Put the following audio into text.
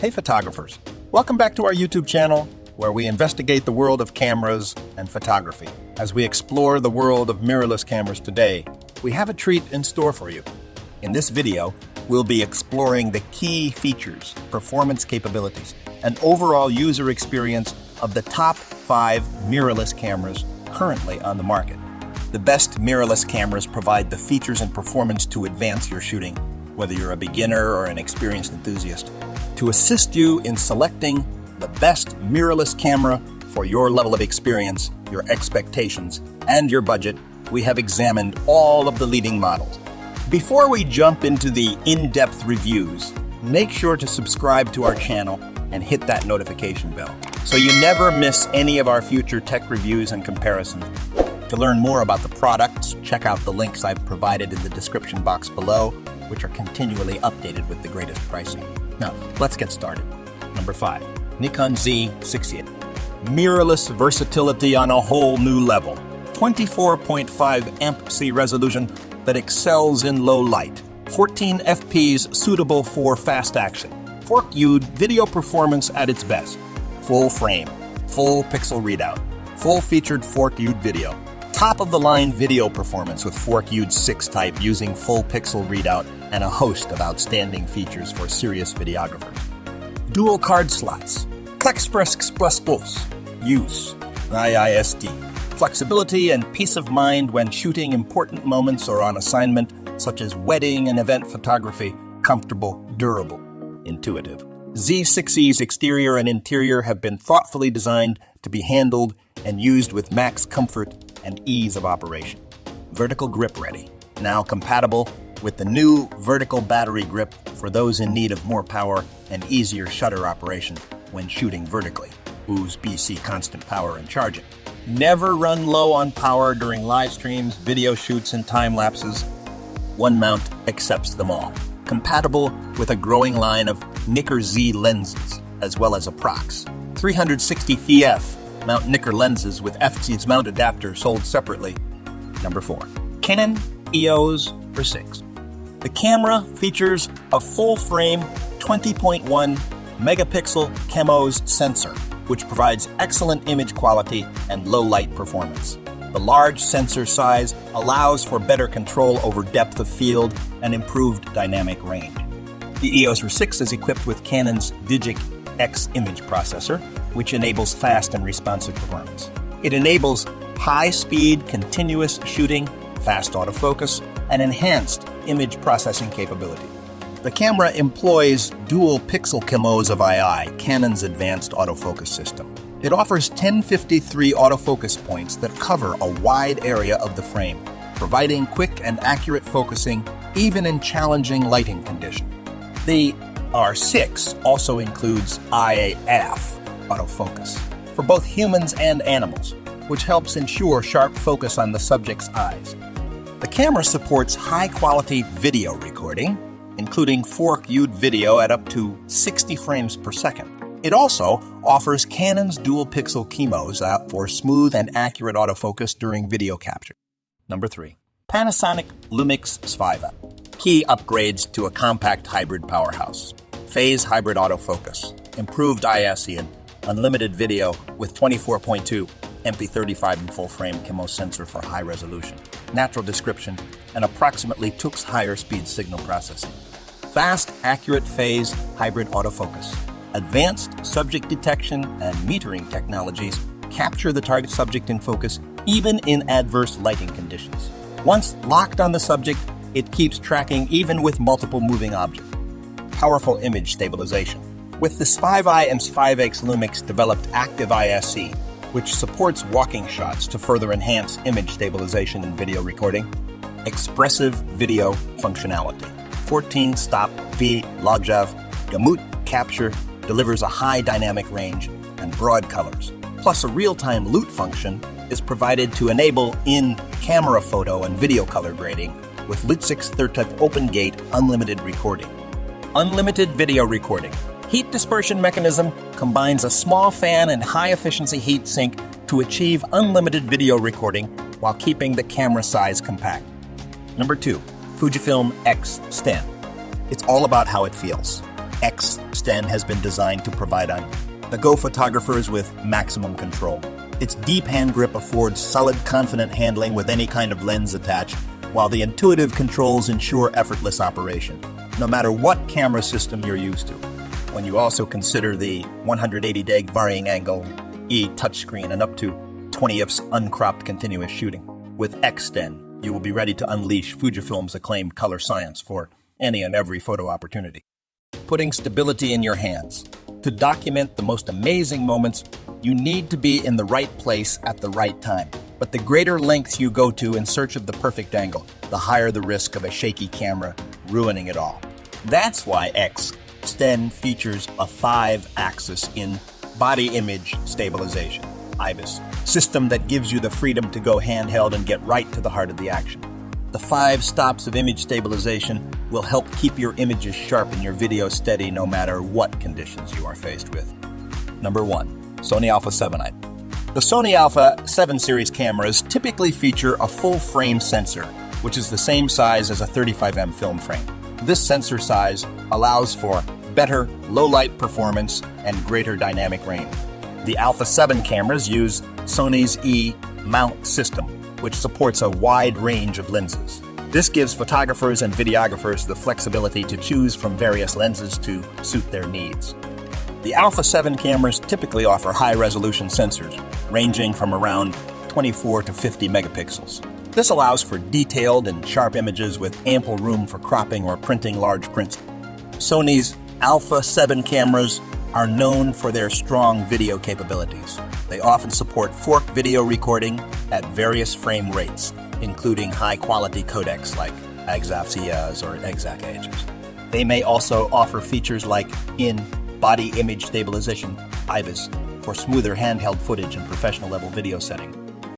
Hey photographers, welcome back to our YouTube channel where we investigate the world of cameras and photography. As we explore the world of mirrorless cameras today, we have a treat in store for you. In this video, we'll be exploring the key features, performance capabilities, and overall user experience of the top 5 mirrorless cameras currently on the market. The best mirrorless cameras provide the features and performance to advance your shooting, whether you're a beginner or an experienced enthusiast. To assist you in selecting the best mirrorless camera for your level of experience, your expectations, and your budget, we have examined all of the leading models. Before we jump into the in-depth reviews, make sure to subscribe to our channel and hit that notification bell so you never miss any of our future tech reviews and comparisons. To learn more about the products, check out the links I've provided in the description box below, which are continually updated with the greatest pricing. Now, let's get started. Number 5, Nikon Z 68. Mirrorless versatility on a whole new level. 24.5 AMP-C resolution that excels in low light. 14 FPs suitable for fast action. Fork-viewed video performance at its best. Full frame, full pixel readout, full featured fork-viewed video. Top-of-the-line video performance with fork-viewed 6 type using full pixel readout and a host of outstanding features for serious videographers. Dual card slots, Express use, IISD, flexibility and peace of mind when shooting important moments or on assignment such as wedding and event photography, comfortable, durable, intuitive. Z6E's exterior and interior have been thoughtfully designed to be handled and used with max comfort and ease of operation. Vertical grip ready, now compatible with the new vertical battery grip for those in need of more power and easier shutter operation when shooting vertically. USB-C constant power and charging. Never run low on power during live streams, video shoots, and time lapses. One mount accepts them all. Compatible with a growing line of Nikon Z lenses, as well as a Prox. 360 FF mount Nikon lenses with FC's mount adapter sold separately. Number 4, Canon EOS R6. The camera features a full-frame 20.1 megapixel CMOS sensor, which provides excellent image quality and low-light performance. The large sensor size allows for better control over depth of field and improved dynamic range. The EOS R6 is equipped with Canon's Digic X image processor, which enables fast and responsive performance. It enables high-speed continuous shooting, fast autofocus, and enhanced image processing capability. The camera employs dual pixel CMOS of II, Canon's advanced autofocus system. It offers 1053 autofocus points that cover a wide area of the frame, providing quick and accurate focusing even in challenging lighting conditions. The R6 also includes IAF autofocus for both humans and animals, which helps ensure sharp focus on the subject's eyes. The camera supports high-quality video recording, including fork-viewed video at up to 60 frames per second. It also offers Canon's dual-pixel CMOS for smooth and accurate autofocus during video capture. Number 3, Panasonic LUMIX S5. Key upgrades to a compact hybrid powerhouse. Phase hybrid autofocus, improved ISE and unlimited video with 24.2 MP35 and full-frame CMOS sensor for high resolution, natural description, and approximately 2x higher speed signal processing. Fast, accurate phase hybrid autofocus. Advanced subject detection and metering technologies capture the target subject in focus even in adverse lighting conditions. Once locked on the subject, it keeps tracking even with multiple moving objects. Powerful image stabilization. With the S5i and S5X LUMIX developed active ISE, which supports walking shots to further enhance image stabilization in video recording. Expressive video functionality. 14-stop V Logjav Gamut capture delivers a high dynamic range and broad colors. Plus a real-time loop function is provided to enable in-camera photo and video color grading with Lit6 third-type open gate unlimited recording. Unlimited video recording. Heat dispersion mechanism combines a small fan and high-efficiency heat sink to achieve unlimited video recording while keeping the camera size compact. Number 2, Fujifilm X-S10. It's all about how it feels. X-S10 has been designed to provide on-the-go photographers with maximum control. Its deep hand grip affords solid, confident handling with any kind of lens attached, while the intuitive controls ensure effortless operation, no matter what camera system you're used to. When you also consider the 180-degree varying angle touchscreen and up to 20 fps uncropped continuous shooting, with X-S10, you will be ready to unleash Fujifilm's acclaimed color science for any and every photo opportunity. Putting stability in your hands. To document the most amazing moments, you need to be in the right place at the right time. But the greater lengths you go to in search of the perfect angle, the higher the risk of a shaky camera ruining it all. That's why X-S10 features a 5-axis in-body image stabilization (IBIS) system that gives you the freedom to go handheld and get right to the heart of the action. The 5 stops of image stabilization will help keep your images sharp and your video steady no matter what conditions you are faced with. Number 1. Sony Alpha 7i. The Sony Alpha 7 series cameras typically feature a full-frame sensor, which is the same size as a 35mm film frame. This sensor size allows for better low-light performance and greater dynamic range. The Alpha 7 cameras use Sony's E-mount system, which supports a wide range of lenses. This gives photographers and videographers the flexibility to choose from various lenses to suit their needs. The Alpha 7 cameras typically offer high-resolution sensors, ranging from around 24 to 50 megapixels. This allows for detailed and sharp images with ample room for cropping or printing large prints. Sony's Alpha 7 cameras are known for their strong video capabilities. They often support fork video recording at various frame rates, including high-quality codecs like AXAFCS or EXAC-Hs. They may also offer features like in-body image stabilization (IBIS) for smoother handheld footage and professional-level video setting.